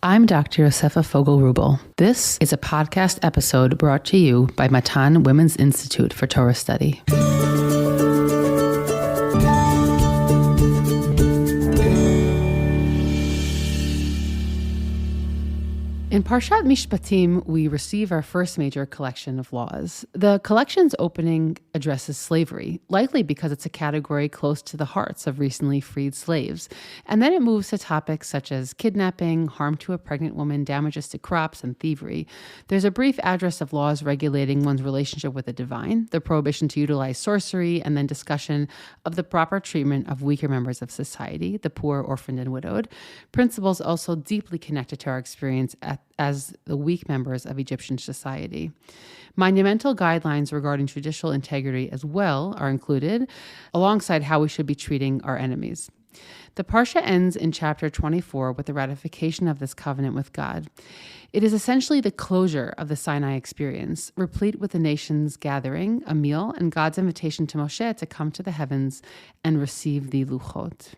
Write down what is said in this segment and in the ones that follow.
I'm Dr. Yosefa Fogel-Rubel. This is a podcast episode brought to you by Matan Women's Institute for Torah Study. In Parshat Mishpatim, we receive our first major collection of laws. The collection's opening addresses slavery, likely because it's a category close to the hearts of recently freed slaves. And then it moves to topics such as kidnapping, harm to a pregnant woman, damages to crops, and thievery. There's a brief address of laws regulating one's relationship with the divine, the prohibition to utilize sorcery, and then discussion of the proper treatment of weaker members of society, the poor, orphaned, and widowed. Principles also deeply connected to our experience as the weak members of Egyptian society. Monumental guidelines regarding judicial integrity as well are included, alongside how we should be treating our enemies. The Parsha ends in chapter 24 with the ratification of this covenant with God. It is essentially the closure of the Sinai experience, replete with the nations gathering, a meal, and God's invitation to Moshe to come to the heavens and receive the Luchot.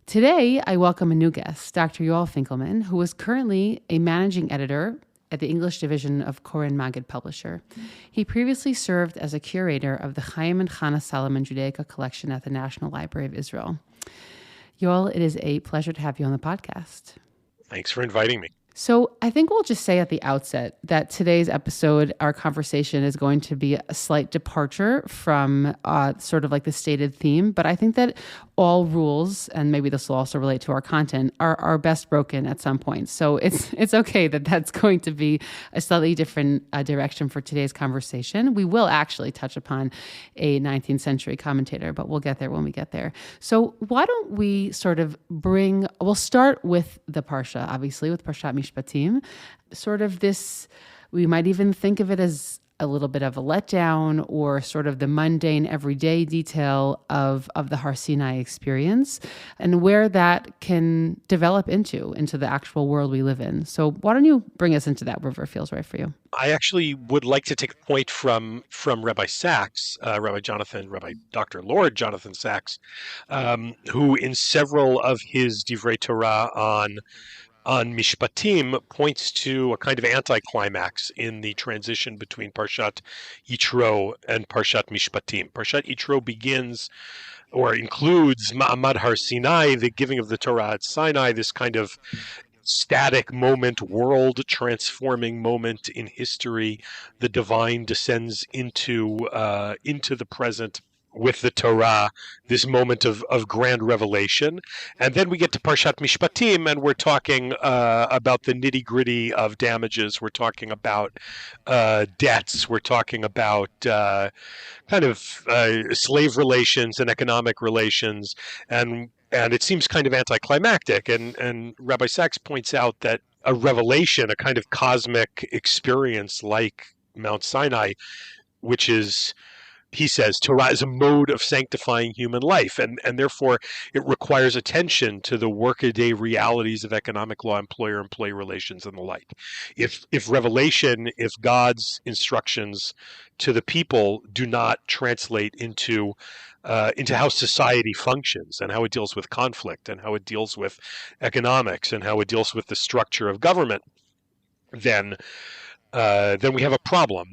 Today, I welcome a new guest, Dr. Yoel Finkelman, who is currently a managing editor at the English division of Koren Maggid Publisher. He previously served as a curator of the Chaim and Chana Solomon Judaica collection at the National Library of Israel. Yoel, it is a pleasure to have you on the podcast. Thanks for inviting me. So I think we'll just say at the outset that today's episode, our conversation is going to be a slight departure from sort of like the stated theme. But I think that all rules, and maybe this will also relate to our content, are best broken at some point. So it's okay that that's going to be a slightly different direction for today's conversation. We will actually touch upon a 19th century commentator, but we'll get there when we get there. So why don't we sort of we'll start with the Parsha, obviously, with Parshat Mishpatim, sort of this, we might even think of it as a little bit of a letdown or sort of the mundane everyday detail of the Har Sinai experience and where that can develop into the actual world we live in. So why don't you bring us into that, wherever it feels right for you? I actually would like to take a point from Rabbi Sachs, Rabbi Dr. Lord Jonathan Sachs, who in several of his Divrei Torah on Mishpatim points to a kind of anticlimax in the transition between Parshat Yitro and Parshat Mishpatim. Parshat Yitro begins or includes Ma'amad Har Sinai, the giving of the Torah at Sinai, this kind of static moment, world-transforming moment in history. The divine descends into the present with the Torah, this moment of grand revelation. And then we get to Parshat Mishpatim, and we're talking about the nitty-gritty of damages. We're talking about debts. We're talking about slave relations and economic relations. And it seems kind of anticlimactic. And Rabbi Sachs points out that a revelation, a kind of cosmic experience like Mount Sinai, which is, he says, Torah is a mode of sanctifying human life, and therefore it requires attention to the workaday realities of economic law, employer-employee relations, and the like. If God's instructions to the people do not translate into how society functions and how it deals with conflict and how it deals with economics and how it deals with the structure of government, then we have a problem.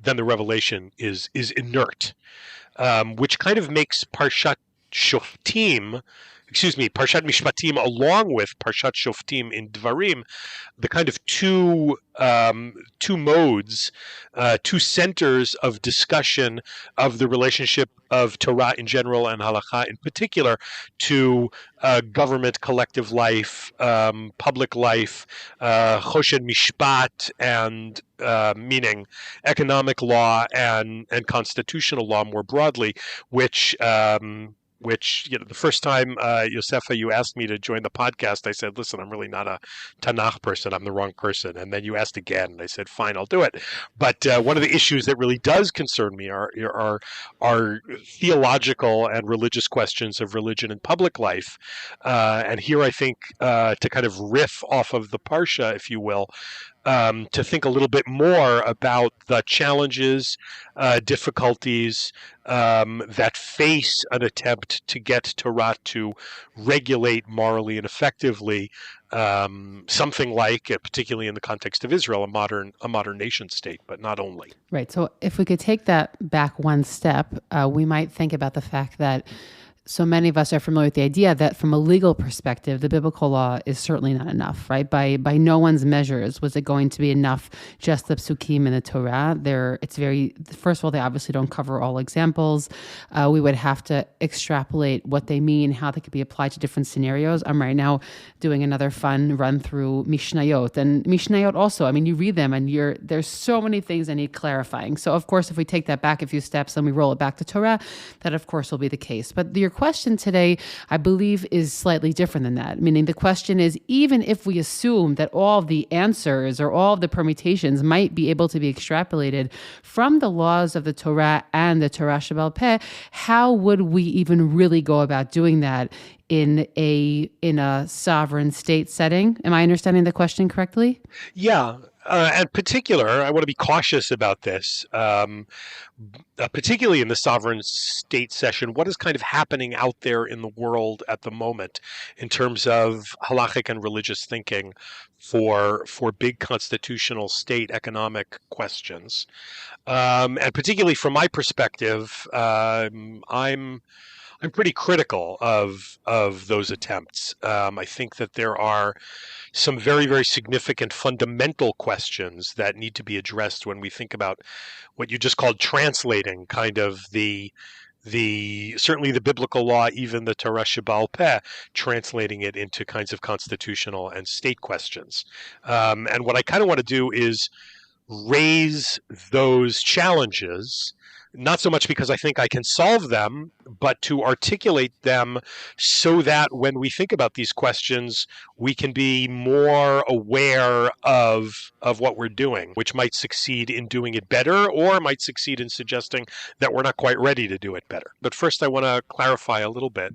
Then the revelation is inert, which kind of makes Parshat Mishpatim, along with Parshat Shoftim in Dvarim, the kind of two modes, two centers of discussion of the relationship of Torah in general and Halakha in particular to government, collective life, public life, Choshen Mishpat, and meaning economic law and constitutional law more broadly, which the first time, Yosefa, you asked me to join the podcast, I said, listen, I'm really not a Tanakh person. I'm the wrong person. And then you asked again, and I said, fine, I'll do it. But one of the issues that really does concern me are theological and religious questions of religion and public life. And here I think, to kind of riff off of the Parsha, if you will, to think a little bit more about the challenges, difficulties that face an attempt to get Torah to regulate morally and effectively something like, particularly in the context of Israel, a modern nation state, but not only. Right. So if we could take that back one step, we might think about the fact that so many of us are familiar with the idea that from a legal perspective, the biblical law is certainly not enough, right? By no one's measures was it going to be enough just the psukim in the Torah. It's very, first of all, they obviously don't cover all examples. We would have to extrapolate what they mean, how they could be applied to different scenarios. I'm right now doing another fun run through Mishnayot. And Mishnayot also, I mean, you read them and there's so many things that need clarifying. So of course, if we take that back a few steps and we roll it back to Torah, that of course will be the case. But your question today, I believe, is slightly different than that. Meaning the question is, even if we assume that all of the answers or all of the permutations might be able to be extrapolated from the laws of the Torah and the Torah Sheba'al Peh, how would we even really go about doing that in a sovereign state setting? Am I understanding the question correctly? Yeah. In particular, I want to be cautious about this, particularly in the sovereign state session. What is kind of happening out there in the world at the moment in terms of halakhic and religious thinking for big constitutional state economic questions? And particularly from my perspective, I'm pretty critical of those attempts. I think that there are some very, very significant fundamental questions that need to be addressed when we think about what you just called translating kind of the certainly the biblical law, even the Torah Sheba'al Peh, translating it into kinds of constitutional and state questions. And what I kind of want to do is raise those challenges, not so much because I think I can solve them, but to articulate them so that when we think about these questions, we can be more aware of what we're doing, which might succeed in doing it better or might succeed in suggesting that we're not quite ready to do it better. But first, I want to clarify a little bit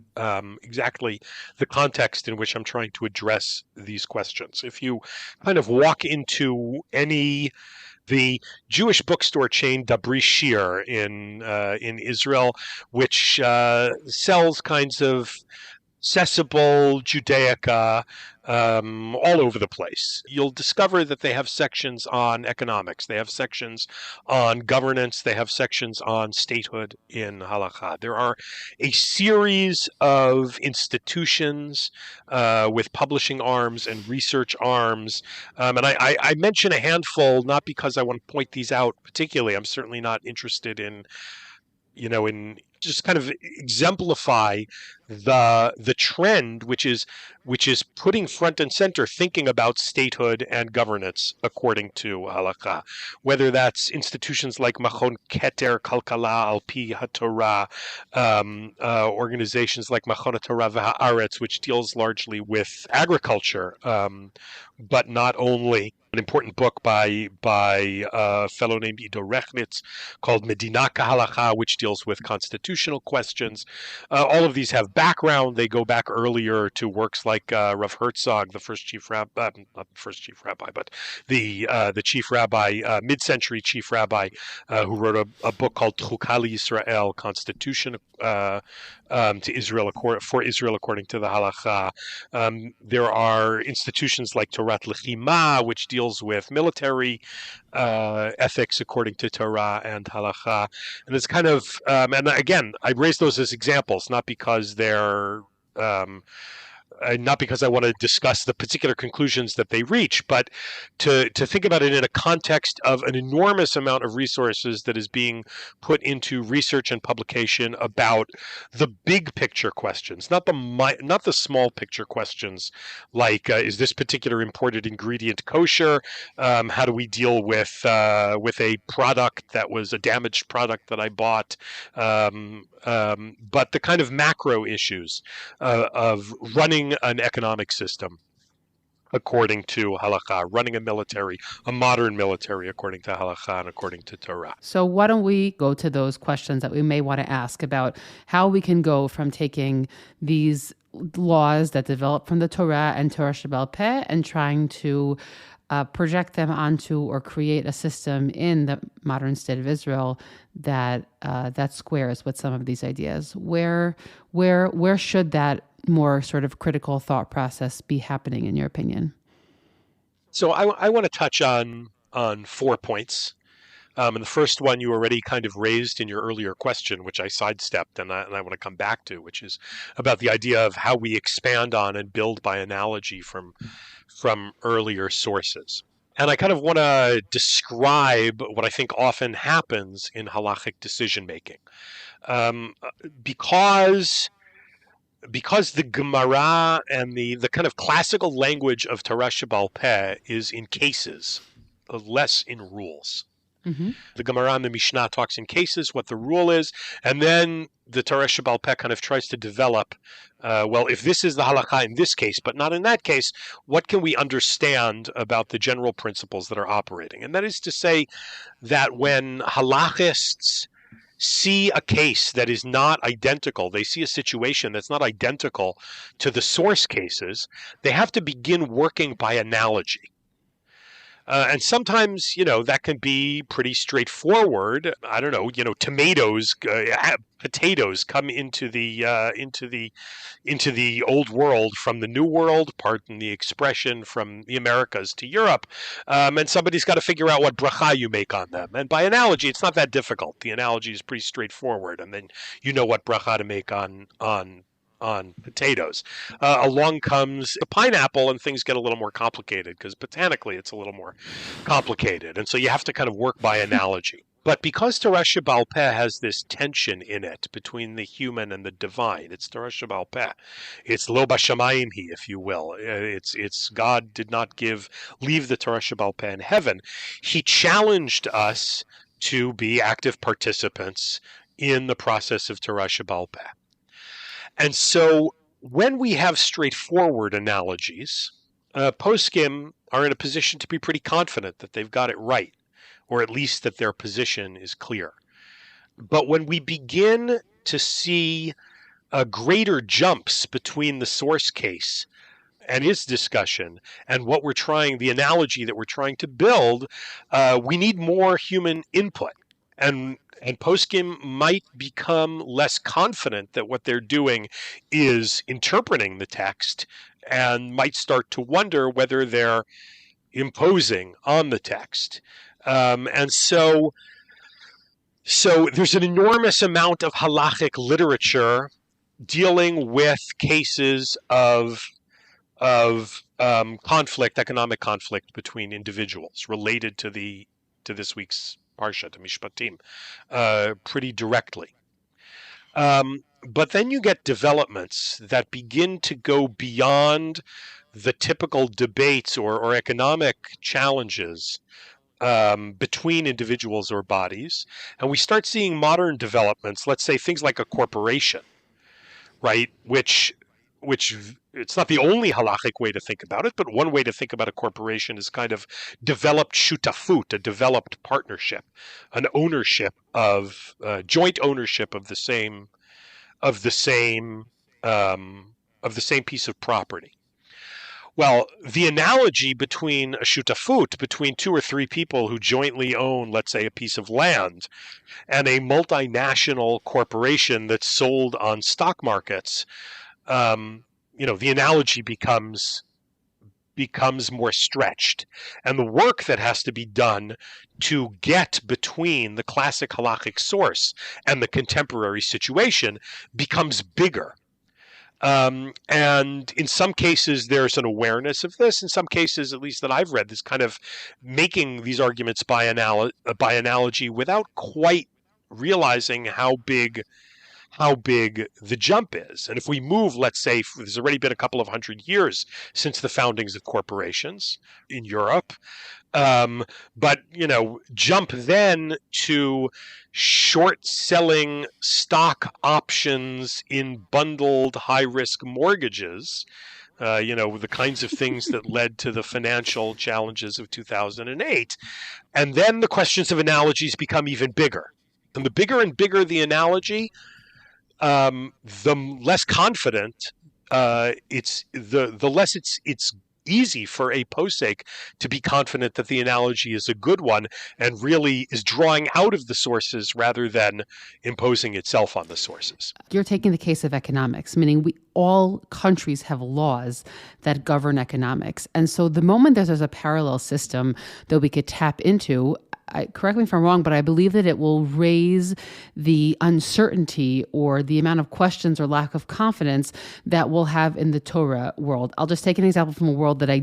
exactly the context in which I'm trying to address these questions. If you kind of walk into the Jewish bookstore chain Dabri Shir in Israel, which sells kinds of accessible Judaica all over the place. You'll discover that they have sections on economics, they have sections on governance, they have sections on statehood in halakha. There are a series of institutions with publishing arms and research arms. And I mention a handful not because I want to point these out particularly. I'm certainly not interested in just kind of exemplify the trend, which is putting front and center thinking about statehood and governance according to halakha, whether that's institutions like Machon Keter Kalkala Al Pi HaTorah, organizations like Machon HaTorah VeHaAretz, which deals largely with agriculture, but not only. An important book by a fellow named Ido Rechnitz called Medina Kahalakha, which deals with constitutional questions. All of these have background. They go back earlier to works like Rav Herzog, the first chief rabbi, not the first chief rabbi, but the chief rabbi, mid-century chief rabbi, who wrote a book called Chukah Yisrael, Constitution to Israel for Israel according to the halakha. There are institutions like Torat Lechima, which deals with military ethics according to Torah and halakha. And it's kind of, and again, I raise those as examples, not because they're not because I want to discuss the particular conclusions that they reach, but to think about it in a context of an enormous amount of resources that is being put into research and publication about the big picture questions, not the small picture questions like is this particular imported ingredient kosher? How do we deal with a product that was a damaged product that I bought? But the kind of macro issues of running an economic system. according to halakha, running a modern military according to halakha and according to Torah. So why don't we go to those questions that we may want to ask about how we can go from taking these laws that develop from the Torah and Torah Sheba'al Peh and trying to project them onto or create a system in the modern state of Israel that squares with some of these ideas. Where should that more sort of critical thought process be happening, in your opinion? So I want to touch on 4 points. And the first one you already kind of raised in your earlier question, which I sidestepped, and I want to come back to, which is about the idea of how we expand on and build by analogy from earlier sources. And I kind of want to describe what I think often happens in halachic decision making, because the Gemara and the kind of classical language of Torah Sheba'al Peh is in cases, less in rules. Mm-hmm. The Gemara and the Mishnah talks in cases, what the rule is, and then the Torah Sheba'al Peh kind of tries to develop, well, if this is the halakha in this case, but not in that case, what can we understand about the general principles that are operating? And that is to say that when halachists see a case that is not identical, they see a situation that's not identical to the source cases, they have to begin working by analogy. And sometimes, that can be pretty straightforward. I don't know, tomatoes, potatoes come into the old world from the new world, pardon the expression, from the Americas to Europe, and somebody's got to figure out what bracha you make on them. And by analogy, it's not that difficult. The analogy is pretty straightforward, and then you know what bracha to make on potatoes. Along comes a pineapple, and things get a little more complicated because botanically it's a little more complicated, and so you have to kind of work by analogy. But because Torah Sheba'al Peh has this tension in it between the human and the divine, it's Torah Sheba'al Peh. It's lo bashamayim hi, if you will. It's God did not leave the Torah Sheba'al Peh in heaven. He challenged us to be active participants in the process of Torah Sheba'al Peh. And so when we have straightforward analogies, poskim are in a position to be pretty confident that they've got it right, or at least that their position is clear. But when we begin to see greater jumps between the source case and its discussion and the analogy that we're trying to build, we need more human input. And poskim might become less confident that what they're doing is interpreting the text and might start to wonder whether they're imposing on the text. And so there's an enormous amount of halakhic literature dealing with cases of conflict, economic conflict between individuals related to this week's Parshat, Mishpatim, pretty directly. But then you get developments that begin to go beyond the typical debates or economic challenges between individuals or bodies, and we start seeing modern developments, let's say things like a corporation, right, which it's not the only halachic way to think about it, but one way to think about a corporation is kind of developed shutafut, a developed partnership, an ownership of joint ownership of the same piece of property. Well, the analogy between a shutafut, between 2 or 3 people who jointly own, let's say, a piece of land, and a multinational corporation that's sold on stock markets, the analogy becomes more stretched. And the work that has to be done to get between the classic halakhic source and the contemporary situation becomes bigger. And in some cases, there's an awareness of this. In some cases, at least that I've read, this kind of making these arguments by analogy without quite realizing how big the jump is. And if we move, let's say, there's already been a couple of 100 years since the foundings of corporations in Europe, but jump then to short selling stock options in bundled high risk mortgages. the kinds of things that led to the financial challenges of 2008. And then the questions of analogies become even bigger. And the bigger and bigger the analogy, the less confident the less it's easy for a posek to be confident that the analogy is a good one and really is drawing out of the sources rather than imposing itself on the sources. You're taking the case of economics, meaning all countries have laws that govern economics. And so the moment there's a parallel system that we could tap into, correct me if I'm wrong, but I believe that it will raise the uncertainty or the amount of questions or lack of confidence that we'll have in the Torah world. I'll just take an example from a world that I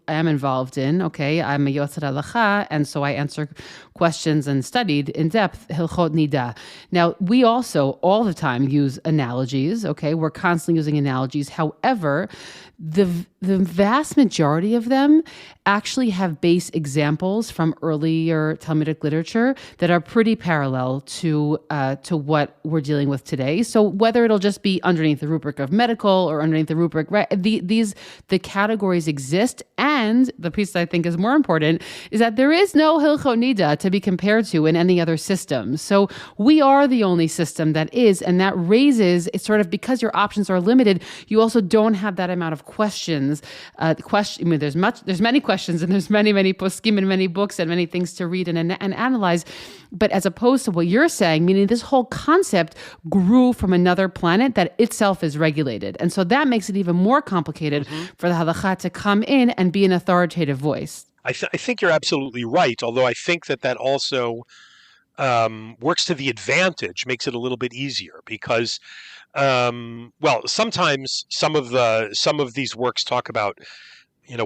am involved in. Okay, I'm a Yotzat Halacha, and so I answer questions and studied in depth Hilchot Nida. Now, we also all the time use analogies. Okay, we're constantly using analogies. However, the vast majority of them actually have base examples from earlier Talmudic literature that are pretty parallel to what we're dealing with today. So whether it'll just be underneath the rubric of medical or underneath the rubric, right, the categories exist. And the piece that I think is more important is that there is no Hilchot Nida to be compared to in any other system. So we are the only system that is, and that raises, it's sort of, because your options are limited, you also don't have that amount of questions. There's many questions, and there's many poskim and many books and many things to read and analyze. But as opposed to what you're saying, meaning this whole concept grew from another planet that itself is regulated. And so that makes it even more complicated for the halakha to come in and be an authoritative voice. I think you're absolutely right, although I think that also works to the advantage, makes it a little bit easier because, sometimes some of these works talk about,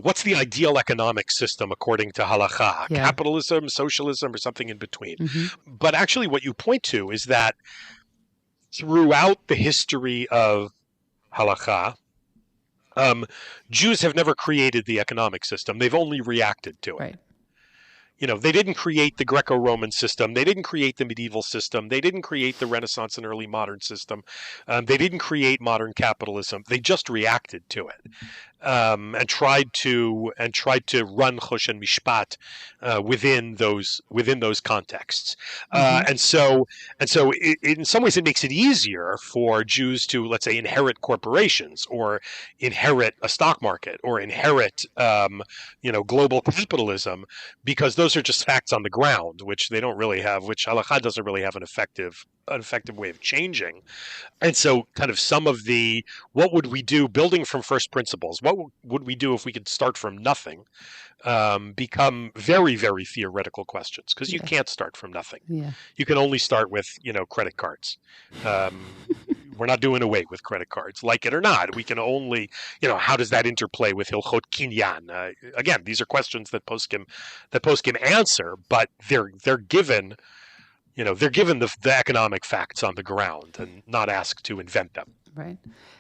what's the ideal economic system according to halakha, capitalism, socialism, or something in between. But actually what you point to is that throughout the history of halakha, Jews have never created the economic system. They've only reacted to it. Right. They didn't create the Greco-Roman system. They didn't create the medieval system. They didn't create the Renaissance and early modern system. They didn't create modern capitalism. They just reacted to it and tried to run Chush and Mishpat within those contexts. And so in some ways it makes it easier for Jews to, let's say, inherit corporations or inherit a stock market or inherit global capitalism, because those are just facts on the ground, which they don't really have, which halakha doesn't really have an effective way of changing. And so kind of some of the, what would we do building from first principles? What would we do if we could start from nothing? Become very, very theoretical questions, because you can't start from nothing. Yeah. You can only start with, credit cards. We're not doing away with credit cards, like it or not. We can only, how does that interplay with Hilchot Kinyan? Again, these are questions that poskim answer, but they're given, the economic facts on the ground and not asked to invent them. Right.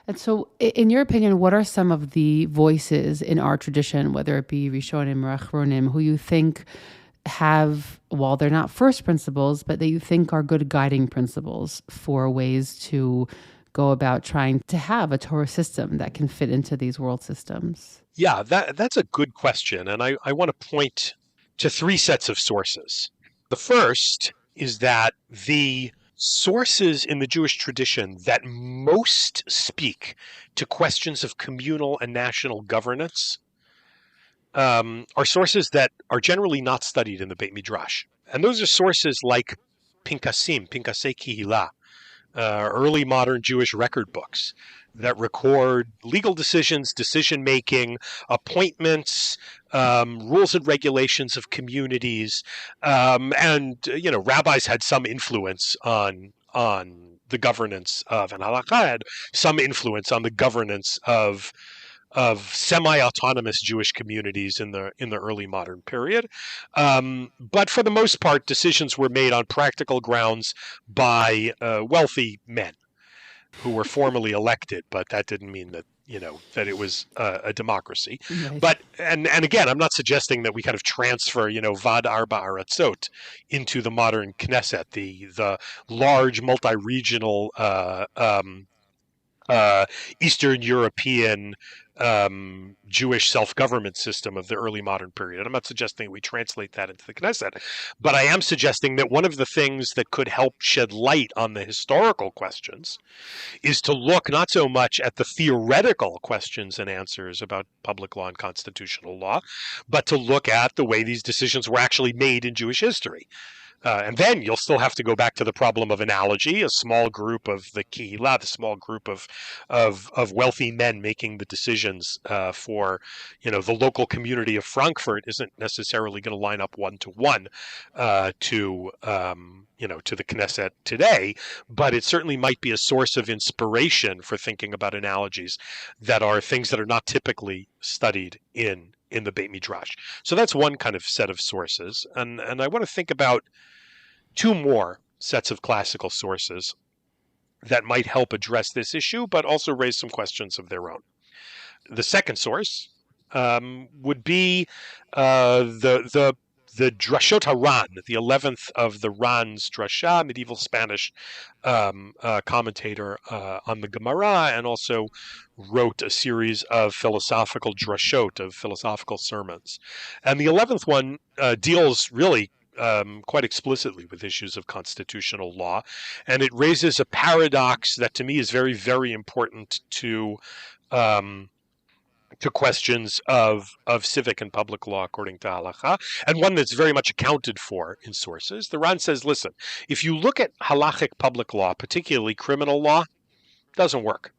And so, in your opinion, what are some of the voices in our tradition, whether it be Rishonim or Achronim, who you think have, while they're not first principles, but that you think are good guiding principles for ways to go about trying to have a Torah system that can fit into these world systems? Yeah, that's a good question. And I want to point to three sets of sources. The first is that the sources in the Jewish tradition that most speak to questions of communal and national governance are sources that are generally not studied in the Beit Midrash. And those are sources like Pinkasei Kihila, early modern Jewish record books that record legal decisions, decision-making, appointments, rules and regulations of communities. And rabbis had some influence on the governance of, and halakha had some influence on the governance of semi-autonomous Jewish communities in the early modern period. But for the most part, decisions were made on practical grounds by wealthy men who were formally elected, but that didn't mean that that it was a democracy. Right. But and again, I'm not suggesting that we kind of transfer Vad Arba Aratzot into the modern Knesset, the large multi-regional Eastern European Jewish self-government system of the early modern period. And I'm not suggesting we translate that into the Knesset, but I am suggesting that one of the things that could help shed light on the historical questions is to look not so much at the theoretical questions and answers about public law and constitutional law, but to look at the way these decisions were actually made in Jewish history. And then you'll still have to go back to the problem of analogy. A small group of the kihila, the small group of wealthy men making the decisions for the local community of Frankfurt isn't necessarily going to line up one-to-one to the Knesset today, but it certainly might be a source of inspiration for thinking about analogies that are things that are not typically studied in the Beit Midrash. So that's one kind of set of sources, and I want to think about two more sets of classical sources that might help address this issue, but also raise some questions of their own. The second source would be the Drashot HaRan, the 11th of the Ran's Drasha, medieval Spanish commentator on the Gemara, and also wrote a series of philosophical drashot, of philosophical sermons. And the 11th one deals really quite explicitly with issues of constitutional law, and it raises a paradox that to me is very, very important to questions of civic and public law according to halakha, and one that's very much accounted for in sources. The Ran says, listen, if you look at halakhic public law, particularly criminal law, it doesn't work.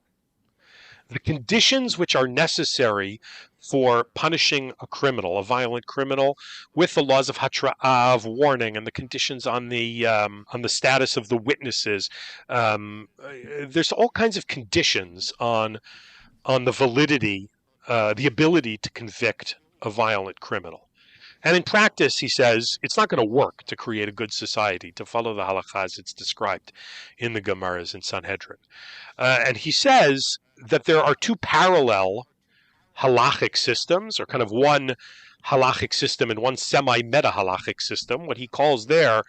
The conditions which are necessary for punishing a criminal, a violent criminal, with the laws of hatra'ah, of warning, and the conditions on the status of the witnesses, there's all kinds of conditions on the validity, the ability to convict a violent criminal. And in practice, he says, it's not going to work to create a good society, to follow the halakha as it's described in the Gemaras in Sanhedrin. And he says that there are two parallel halakhic systems, or kind of one halakhic system and one semi-meta halakhic system, what he calls there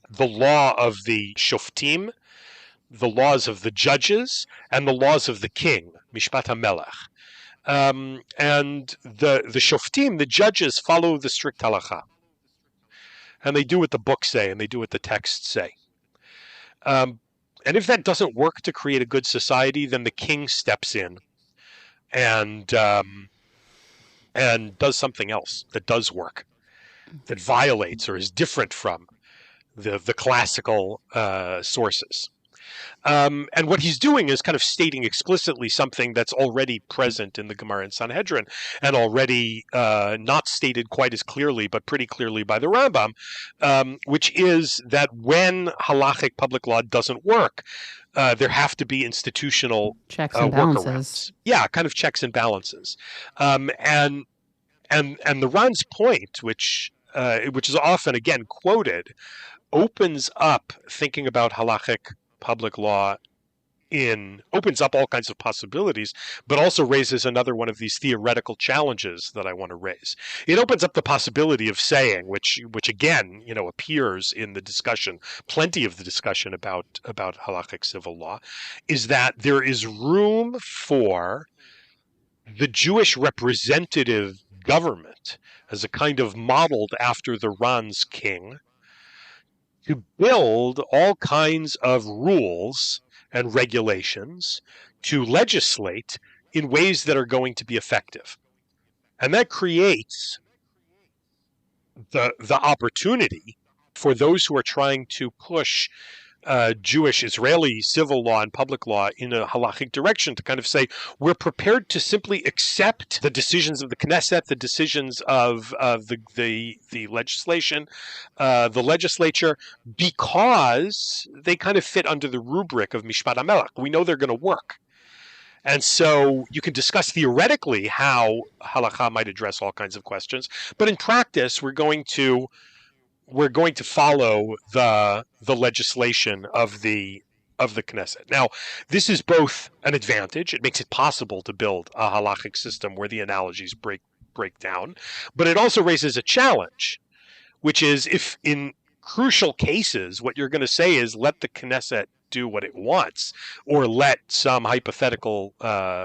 the law of the shoftim, the laws of the judges, and the laws of the king, Mishpat HaMelech. And the shoftim, the judges, follow the strict halakha. And they do what the books say, and they do what the texts say. And if that doesn't work to create a good society, then the king steps in and does something else that does work, that violates or is different from the classical sources. And what he's doing is kind of stating explicitly something that's already present in the Gemara and Sanhedrin, and already not stated quite as clearly, but pretty clearly by the Rambam, which is that when halakhic public law doesn't work, there have to be institutional checks and balances. Workarounds. Yeah, kind of checks and balances. And the Ran's point, which is often again quoted, opens up thinking about halakhic public law opens up all kinds of possibilities, but also raises another one of these theoretical challenges that I want to raise. It opens up the possibility of saying, which again, appears in the discussion, plenty of the discussion about halakhic civil law, is that there is room for the Jewish representative government as a kind of modeled after the Ran's king, to build all kinds of rules and regulations to legislate in ways that are going to be effective. And that creates the opportunity for those who are trying to push Jewish Israeli civil law and public law in a halachic direction to kind of say, we're prepared to simply accept the decisions of the Knesset, the decisions of the legislation, the legislature, because they kind of fit under the rubric of Mishpat HaMelech. We know they're going to work. And so you can discuss theoretically how halakha might address all kinds of questions, but in practice, we're going to follow the legislation of the Knesset. Now, this is both an advantage. It makes it possible to build a halachic system where the analogies break down, but it also raises a challenge, which is if in crucial cases what you're going to say is let the Knesset do what it wants, or let some hypothetical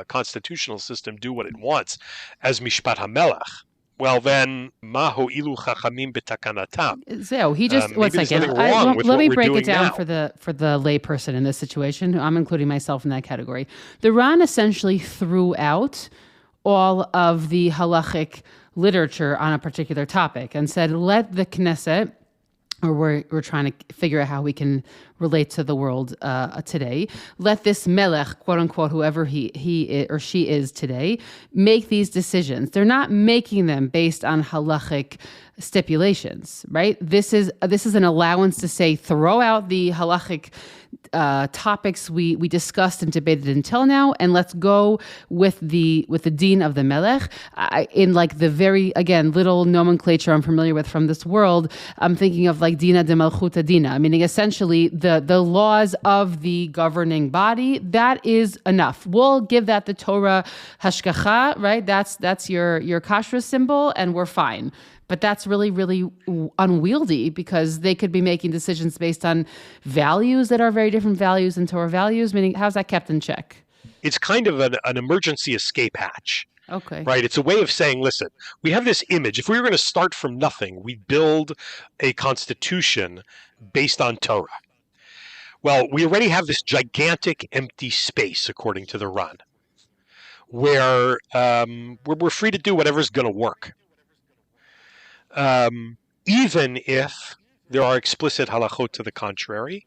constitutional system do what it wants, as Mishpat HaMelech, well then, mahu ilu chachamim b'takanatam. So he just one Maybe there's second. nothing wrong with Let what me we're break it doing down now. for the layperson in this situation. I'm including myself in that category. The Ran essentially threw out all of the halachic literature on a particular topic and said, let the Knesset, or we're trying to figure out how we can relate to the world today. Let this melech, quote unquote, whoever he or she is today, make these decisions. They're not making them based on halachic stipulations, right? This is an allowance to say, throw out the halachic topics we discussed and debated until now, and let's go with the din of the melech. In like the very, again, little nomenclature I'm familiar with from this world, I'm thinking of like dina de malchuta dina, meaning essentially the laws of the governing body. That is enough. We'll give that the Torah hashgacha, right? That's your kashrus symbol, and we're fine. But that's really, really unwieldy, because they could be making decisions based on values that are very different values than Torah values, meaning how's that kept in check? It's kind of an emergency escape hatch. Okay. Right? It's a way of saying, listen, we have this image. If we were going to start from nothing, we build a constitution based on Torah. Well, we already have this gigantic empty space, according to the Ran, where we're free to do whatever's going to work. Even if there are explicit halachot to the contrary.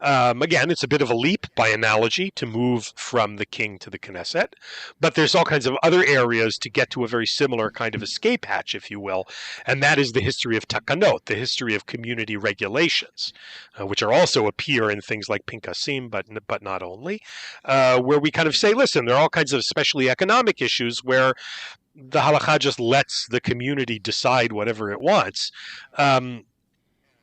Again, it's a bit of a leap by analogy to move from the king to the Knesset, but there's all kinds of other areas to get to a very similar kind of escape hatch, if you will, and that is the history of takanot, the history of community regulations, which are also appear in things like Pinkasim, but not only, where we kind of say, listen, there are all kinds of especially economic issues where the halakha just lets the community decide whatever it wants.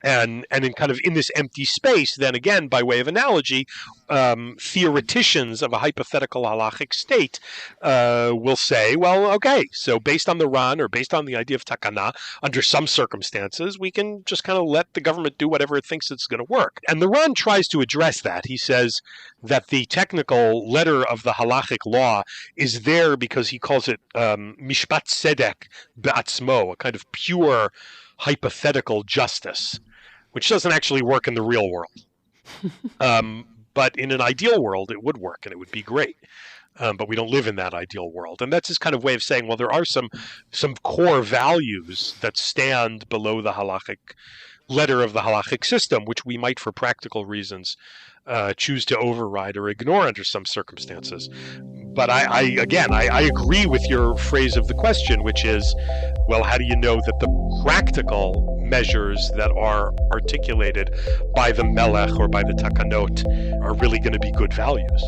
And in kind of in this empty space, then again, by way of analogy, theoreticians of a hypothetical halachic state will say, well, okay, so based on the Ran, or based on the idea of takana, under some circumstances, we can just kind of let the government do whatever it thinks it's going to work. And the Ran tries to address that. He says that the technical letter of the halachic law is there because he calls it mishpat tzedek be'atzmo, a kind of pure hypothetical justice, which doesn't actually work in the real world. But in an ideal world, it would work and it would be great. But we don't live in that ideal world. And that's his kind of way of saying, well, there are some core values that stand below the halachic letter of the halachic system, which we might, for practical reasons, choose to override or ignore under some circumstances. But I agree with your phrase of the question, which is, well, how do you know that the practical measures that are articulated by the melech or by the takanot are really going to be good values?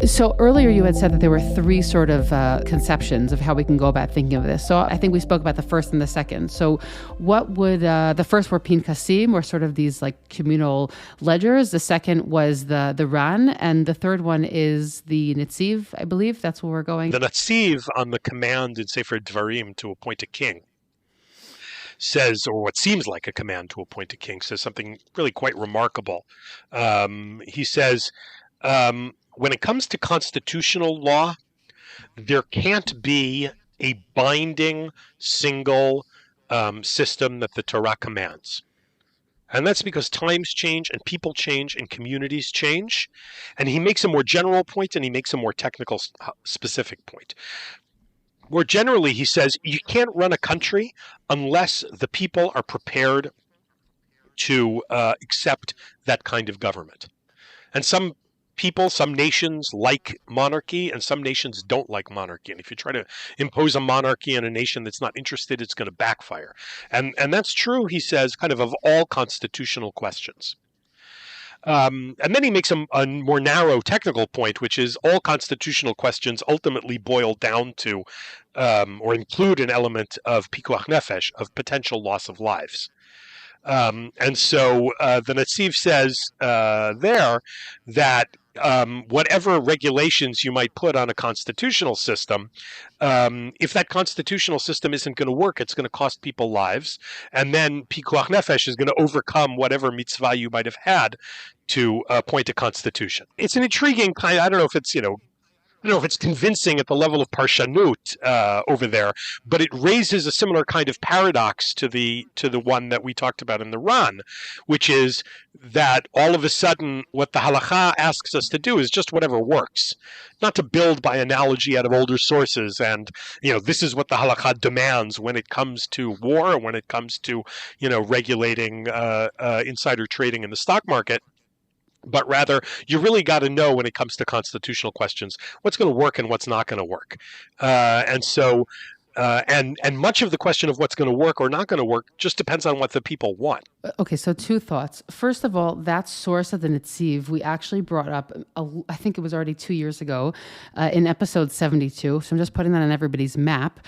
So earlier you had said that there were three sort of conceptions of how we can go about thinking of this. So I think we spoke about the first and the second. So what would, the first were Pinkasim, or sort of these like communal ledgers. The second was the Ran. And the third one is the Netziv, I believe. That's where we're going. The Netziv, on the command in Sefer Dvarim to appoint a king, says, or what seems like a command to appoint a king, says something really quite remarkable. He says, when it comes to constitutional law, there can't be a binding single system that the Torah commands. And that's because times change and people change and communities change. And he makes a more general point and he makes a more technical specific point. More generally, he says, you can't run a country unless the people are prepared to accept that kind of government. And some nations like monarchy, and some nations don't like monarchy. And if you try to impose a monarchy on a nation that's not interested, it's going to backfire. And that's true, he says, kind of all constitutional questions. And then he makes a more narrow technical point, which is all constitutional questions ultimately boil down to or include an element of pikuach nefesh, of potential loss of lives. And so the Netziv says there that whatever regulations you might put on a constitutional system, if that constitutional system isn't going to work, it's going to cost people lives, and then pikuach nefesh is going to overcome whatever mitzvah you might have had to appoint a constitution. It's an intriguing kind. I don't know if it's I don't know if it's convincing at the level of parshanut over there, but it raises a similar kind of paradox to the one that we talked about in the Ran, which is that all of a sudden what the halakha asks us to do is just whatever works, not to build by analogy out of older sources. And this is what the halakha demands when it comes to war, when it comes to regulating insider trading in the stock market. But rather, you really got to know when it comes to constitutional questions what's going to work and what's not going to work. And much of the question of what's going to work or not going to work just depends on what the people want. Okay, so two thoughts. First of all, that source of the Netziv, we actually brought up, I think it was already 2 years ago, in episode 72. So I'm just putting that on everybody's map.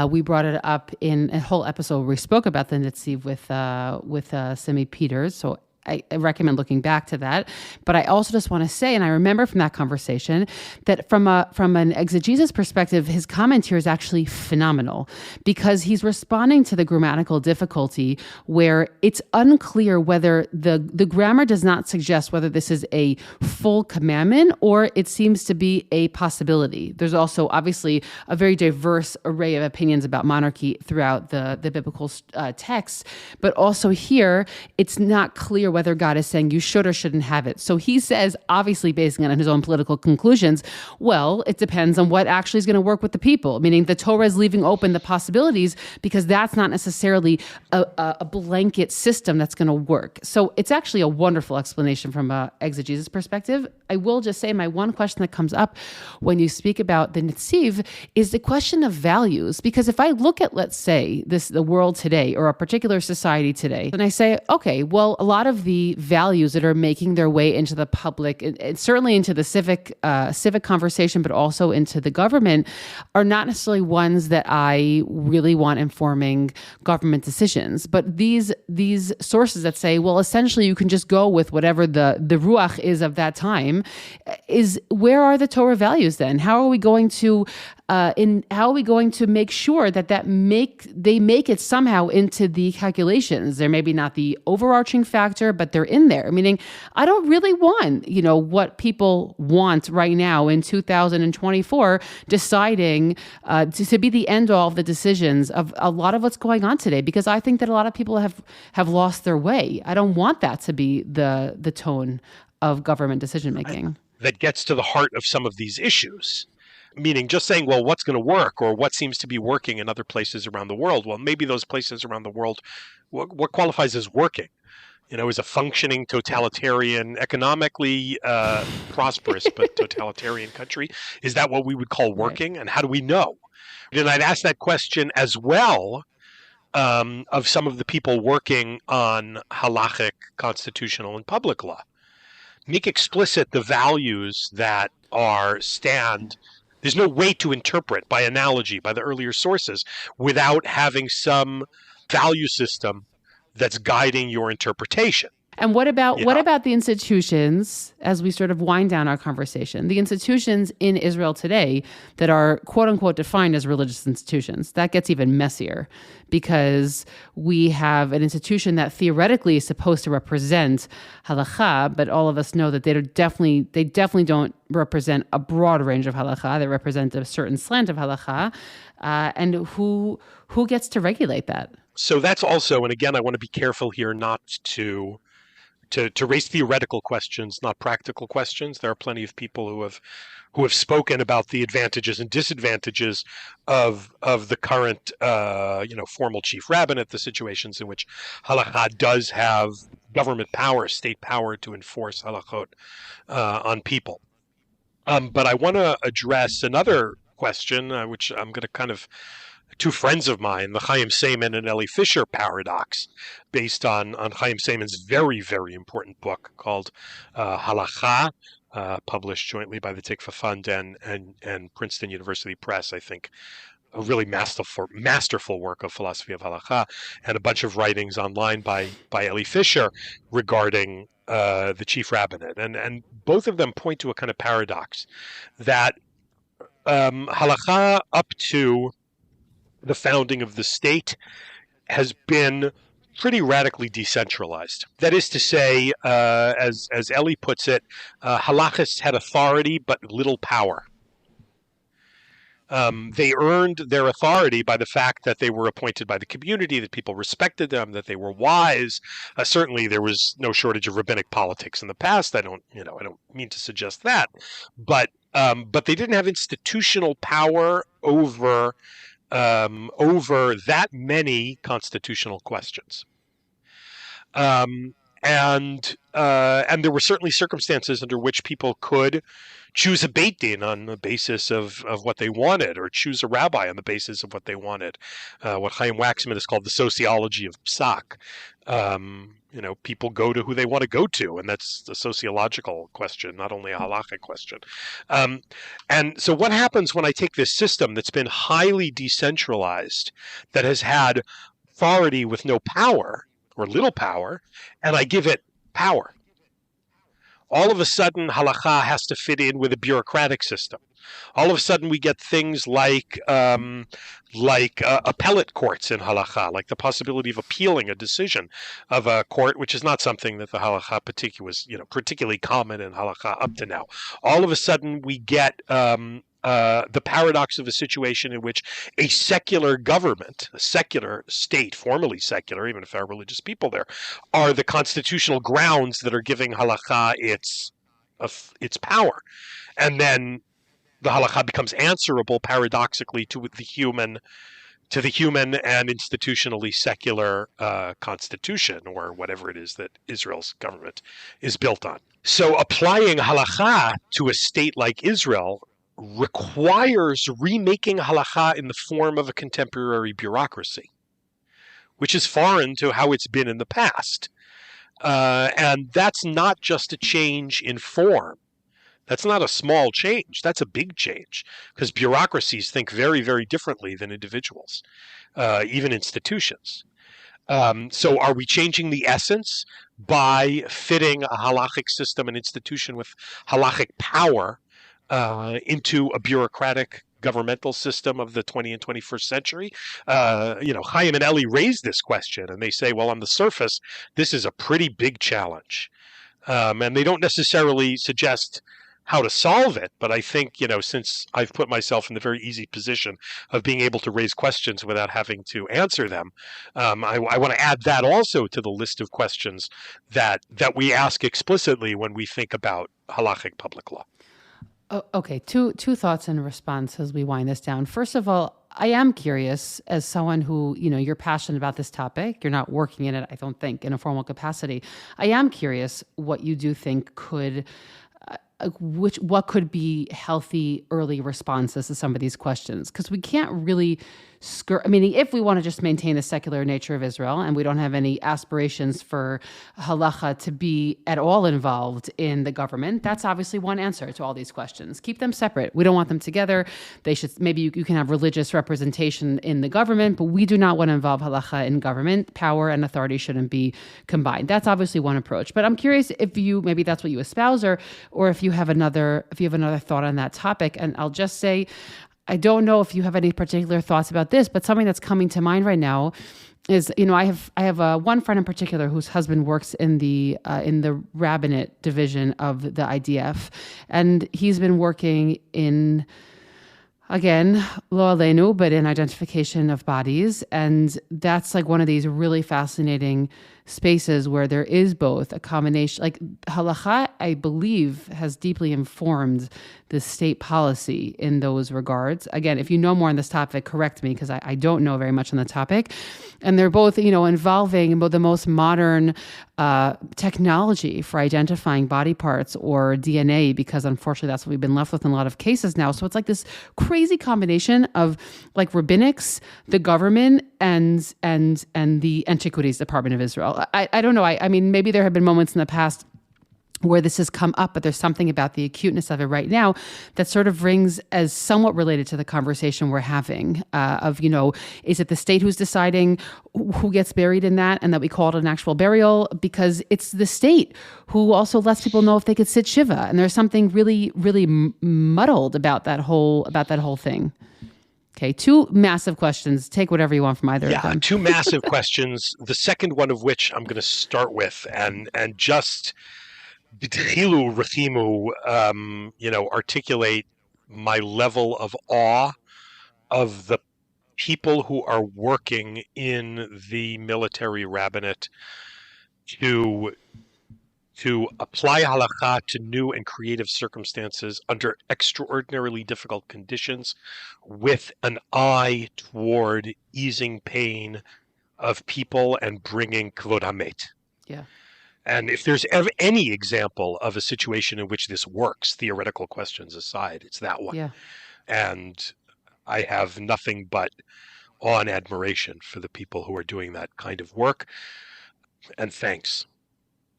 We brought it up in a whole episode where we spoke about the Netziv with Simi Peters. So I recommend looking back to that. But I also just want to say, and I remember from that conversation, that from an exegesis perspective, his comment here is actually phenomenal, because he's responding to the grammatical difficulty where it's unclear whether the grammar does not suggest whether this is a full commandment or it seems to be a possibility. There's also obviously a very diverse array of opinions about monarchy throughout the biblical texts, but also here, it's not clear whether God is saying you should or shouldn't have it. So he says, obviously basing it on his own political conclusions, well, it depends on what actually is going to work with the people, meaning the Torah is leaving open the possibilities because that's not necessarily a blanket system that's going to work. So it's actually a wonderful explanation from an exegesis perspective. I will just say my one question that comes up when you speak about the Netziv is the question of values. Because if I look at, let's say, the world today or a particular society today, and I say, okay, well, a lot of the values that are making their way into the public, and certainly into the civic conversation, but also into the government, are not necessarily ones that I really want informing government decisions. But these sources that say, well, essentially you can just go with whatever the ruach is of that time, is where are the Torah values then? How are we going to make sure that they make it somehow into the calculations? They're maybe not the overarching factor, but they're in there. Meaning, I don't really want, what people want right now in 2024, deciding to be the end all of the decisions of a lot of what's going on today, because I think that a lot of people have lost their way. I don't want that to be the tone of government decision making. That gets to the heart of some of these issues. Meaning just saying, well, what's going to work or what seems to be working in other places around the world? Well, maybe those places around the world, what qualifies as working? Is a functioning totalitarian, economically prosperous but totalitarian country. Is that what we would call working? Right. And how do we know? And I'd ask that question as well of some of the people working on halakhic, constitutional, and public law. Make explicit the values that stand. There's no way to interpret by analogy, by the earlier sources, without having some value system that's guiding your interpretation. And what about the institutions, as we sort of wind down our conversation, the institutions in Israel today that are quote unquote defined as religious institutions? That gets even messier, because we have an institution that theoretically is supposed to represent halakha, but all of us know that they definitely don't represent a broad range of halakha. They represent a certain slant of halakha, and who gets to regulate that? So that's also, and again, I want to be careful here not to raise theoretical questions, not practical questions. There are plenty of people who have spoken about the advantages and disadvantages of the current formal chief rabbinate, the situations in which halakha does have government power, state power to enforce halachot on people. But I want to address another question, which I'm going to kind of two friends of mine, the Chaim Seiman and Eli Fisher paradox, based on Chaim Seiman's very, very important book called Halakha, published jointly by the Tikva Fund and Princeton University Press, I think, a really masterful work of philosophy of halakha, and a bunch of writings online by Eli Fisher regarding the chief rabbinate, and both of them point to a kind of paradox that halakha up to the founding of the state has been pretty radically decentralized. That is to say, as Eli puts it, halachists had authority but little power. They earned their authority by the fact that they were appointed by the community, that people respected them, that they were wise. Certainly, there was no shortage of rabbinic politics in the past. I don't mean to suggest that, but they didn't have institutional power over that many constitutional questions. And there were certainly circumstances under which people could choose a beit din on the basis of what they wanted, or choose a rabbi on the basis of what they wanted. What Chaim Waxman has called the sociology of psak. People go to who they want to go to, and that's a sociological question, not only a halakhic question. And so what happens when I take this system that's been highly decentralized, that has had authority with no power, or little power, and I give it power? All of a sudden, halakha has to fit in with a bureaucratic system. All of a sudden, we get things like appellate courts in halakha, like the possibility of appealing a decision of a court, which is not something that the halakha was particularly common in halakha up to now. All of a sudden, we get the paradox of a situation in which a secular government, a secular state, formally secular, even if there are religious people there, are the constitutional grounds that are giving halakha its power. And then the halakha becomes answerable, paradoxically, to the human and institutionally secular constitution, or whatever it is that Israel's government is built on. So applying halakha to a state like Israel requires remaking halakha in the form of a contemporary bureaucracy, which is foreign to how it's been in the past. And that's not just a change in form. That's not a small change. That's a big change, because bureaucracies think very, very differently than individuals, even institutions. So are we changing the essence by fitting a halakhic system and institution with halakhic power into a bureaucratic governmental system of the 20th and 21st century? Chaim and Eli raised this question, and they say, well, on the surface, this is a pretty big challenge. And they don't necessarily suggest how to solve it, but I think, since I've put myself in the very easy position of being able to raise questions without having to answer them, I want to add that also to the list of questions that we ask explicitly when we think about halakhic public law. Oh, okay, two thoughts in response as we wind this down. First of all, I am curious, as someone who, you're passionate about this topic, you're not working in it, I don't think, in a formal capacity. I am curious what you do think could what could be healthy early responses to some of these questions, because we can't really if we want to just maintain the secular nature of Israel and we don't have any aspirations for halacha to be at all involved in the government, that's obviously one answer to all these questions. Keep them separate. We don't want them together. They should, maybe you can have religious representation in the government, but we do not want to involve halacha in government. Power and authority shouldn't be combined. That's obviously one approach. But I'm curious if maybe that's what you espouse, or if you have another thought on that topic. And I'll just say, I don't know if you have any particular thoughts about this, but something that's coming to mind right now is, I have one friend in particular whose husband works in the rabbinate division of the IDF, and he's been working in, again, lo aleinu, but in identification of bodies, and that's like one of these really fascinating spaces where there is both a combination, like halakha, I believe, has deeply informed the state policy in those regards. Again, if you know more on this topic, correct me, because I don't know very much on the topic. And they're both, involving the most modern technology for identifying body parts or DNA, because unfortunately that's what we've been left with in a lot of cases now. So it's like this crazy combination of like rabbinics, the government, and the Antiquities Department of Israel. I don't know. I mean, maybe there have been moments in the past where this has come up, but there's something about the acuteness of it right now that sort of rings as somewhat related to the conversation we're having of, is it the state who's deciding who gets buried in that and that we call it an actual burial? Because it's the state who also lets people know if they could sit Shiva. And there's something really, really muddled about that whole thing. Okay, two massive questions. Take whatever you want from either of them. Yeah, two massive questions. The second one of which I'm going to start with and just b'tchilu rechimu, articulate my level of awe of the people who are working in the military rabbinate to apply halakha to new and creative circumstances under extraordinarily difficult conditions with an eye toward easing pain of people and bringing kvod hamet. Yeah. And if there's ever any example of a situation in which this works, theoretical questions aside, it's that one. Yeah. And I have nothing but awe and admiration for the people who are doing that kind of work. And thanks.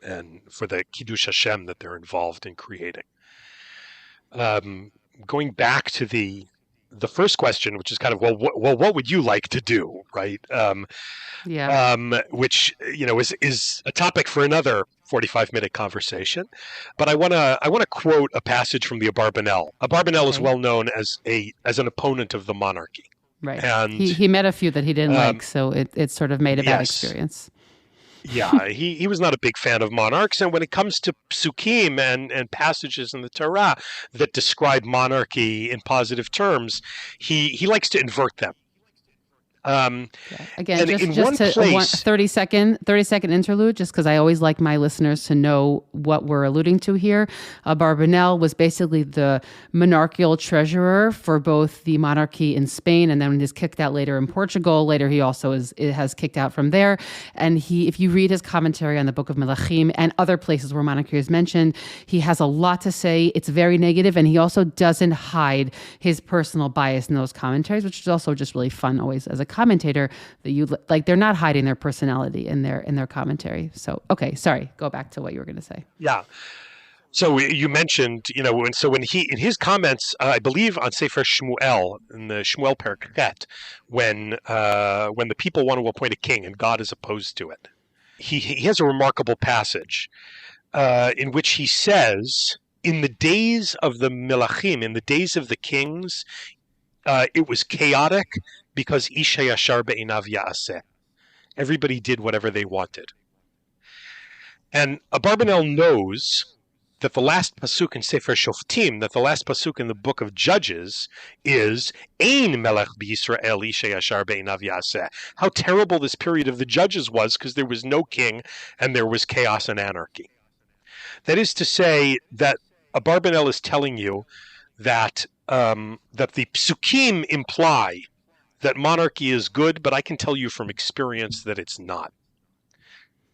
And for the Kiddush Hashem that they're involved in creating. Going back to the first question, which is kind of, what would you like to do, right? Which is a topic for another 45-minute conversation. But I want to quote a passage from the Abarbanel. Abarbanel is well known as an opponent of the monarchy. Right. And he met a few that he didn't like, so it sort of made a bad experience. Yeah, he was not a big fan of monarchs, and when it comes to psukim and passages in the Torah that describe monarchy in positive terms, he likes to invert them. Again, just a 30-second interlude, just because I always like my listeners to know what we're alluding to here. Abarbanel was basically the monarchical treasurer for both the monarchy in Spain, and then he's kicked out later in Portugal. Later, he also has kicked out from there. And if you read his commentary on the Book of Melachim and other places where monarchy is mentioned, he has a lot to say. It's very negative, and he also doesn't hide his personal bias in those commentaries, which is also just really fun always as a commentator that you like. They're not hiding their personality in their commentary. So, okay, sorry. Go back to what you were going to say. Yeah. So you mentioned, when he in his comments, I believe on Sefer Shmuel in the Shmuel Perek, when the people want to appoint a king and God is opposed to it, he has a remarkable passage in which he says, in the days of the Melachim, in the days of the kings, it was chaotic because Isha Yashar Be'inav Ya'aseh. Everybody did whatever they wanted. And Abarbanel knows that the last pasuk in Sefer Shoftim, that the last pasuk in the book of Judges is Ein Melech B'Yisrael Isha Yashar Be'inav Ya'aseh. How terrible this period of the Judges was because there was no king and there was chaos and anarchy. That is to say that Abarbanel is telling you that that the psukim imply that monarchy is good, but I can tell you from experience that it's not.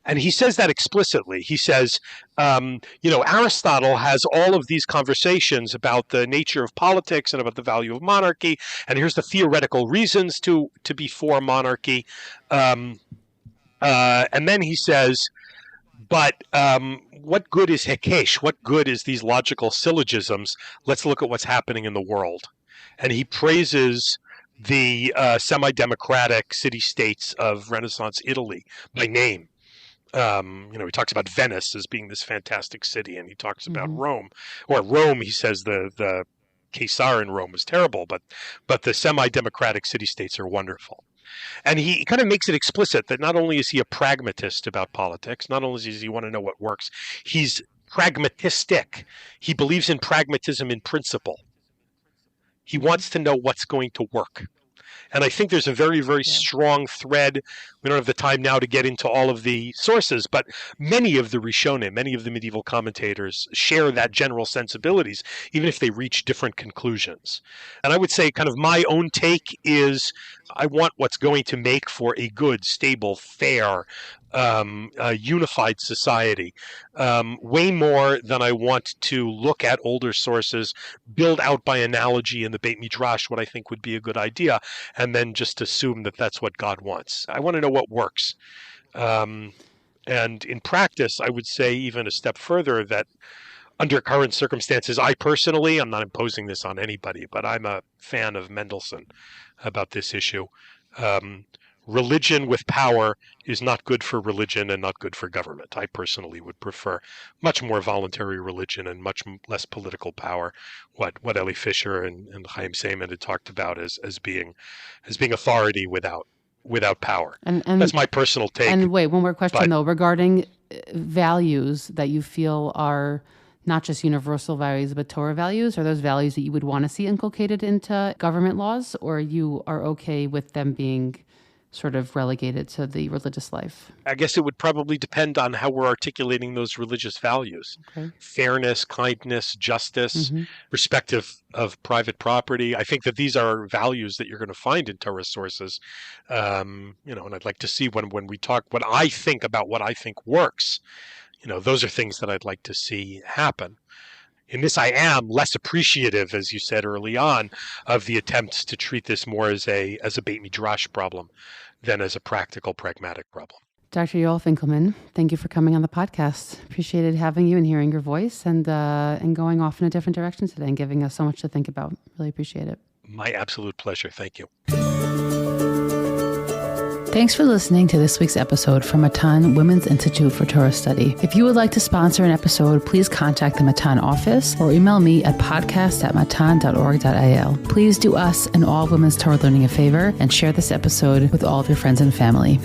And he says that explicitly. He says, Aristotle has all of these conversations about the nature of politics and about the value of monarchy, and here's the theoretical reasons to be for monarchy. And then he says, but what good is Hekesh? What good is these logical syllogisms? Let's look at what's happening in the world. And he praises the semi-democratic city-states of Renaissance Italy by name. He talks about Venice as being this fantastic city, and he talks about Rome. Or Rome, he says the Caesar in Rome was terrible, but the semi-democratic city-states are wonderful. And he kind of makes it explicit that not only is he a pragmatist about politics, not only does he want to know what works, he's pragmatistic. He believes in pragmatism in principle. He wants to know what's going to work. And I think there's a very, very strong thread. We don't have the time now to get into all of the sources, but many of the Rishonim, many of the medieval commentators share that general sensibilities, even if they reach different conclusions. And I would say kind of my own take is I want what's going to make for a good, stable, fair, unified society, way more than I want to look at older sources, build out by analogy in the Beit Midrash what I think would be a good idea, and then just assume that that's what God wants. I want to know what works. And in practice, I would say even a step further that under current circumstances, I'm not imposing this on anybody, but I'm a fan of Mendelssohn about this issue. Religion with power is not good for religion and not good for government. I personally would prefer much more voluntary religion and much less political power. What Eli Fisher and Chaim Seiman had talked about as being authority without power. And that's my personal take. And wait, one more question though, regarding values that you feel are not just universal values, but Torah values. Are those values that you would want to see inculcated into government laws, or you are okay with them being sort of relegated to the religious life? I guess it would probably depend on how we're articulating those religious values. Okay. Fairness, kindness, justice, respect of private property. I think that these are values that you're going to find in Torah sources. And I'd like to see when we talk, when I think about what I think works, those are things that I'd like to see happen. In this, I am less appreciative, as you said early on, of the attempts to treat this more as a Beit Midrash problem than as a practical, pragmatic problem. Dr. Yoel Finkelman, thank you for coming on the podcast. Appreciated having you and hearing your voice and going off in a different direction today and giving us so much to think about. Really appreciate it. My absolute pleasure. Thank you. Thanks for listening to this week's episode from Matan Women's Institute for Torah Study. If you would like to sponsor an episode, please contact the Matan office or email me at podcast@matan.org.il. Please do us and all women's Torah learning a favor and share this episode with all of your friends and family.